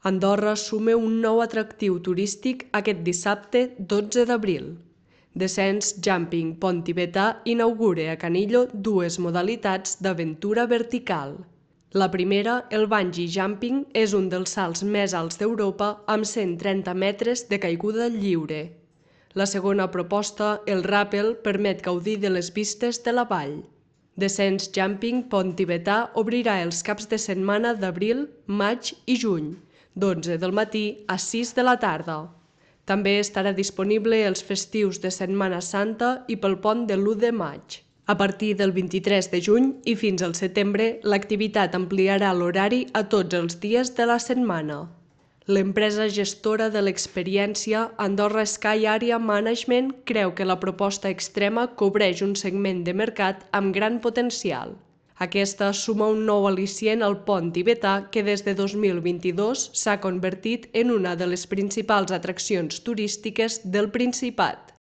Andorra suma un nou atractiu turístic aquest dissabte 12 d'abril. Descens Jumping Pont Tibetà inaugura a Canillo dues modalitats d'aventura vertical. La primera, el bungee jumping, és un dels salts més alts d'Europa amb 130 metres de caiguda lliure. La segona proposta, el ràpel, permet gaudir de les vistes de la vall. Descens Jumping Pont Tibetà obrirà els caps de setmana d'abril, maig i juny, d'11 del matí a 6 de la tarda. També estarà disponible els festius de Setmana Santa i pel pont de l'1 de maig. A partir del 23 de juny i fins al setembre, l'activitat ampliarà l'horari a tots els dies de la setmana. L'empresa gestora de l'experiència, Andorra Sky Area Management, creu que la proposta extrema cobreix un segment de mercat amb gran potencial. Aquesta suma un nou al·licient al pont tibetà que des de 2022 s'ha convertit en una de les principals atraccions turístiques del Principat.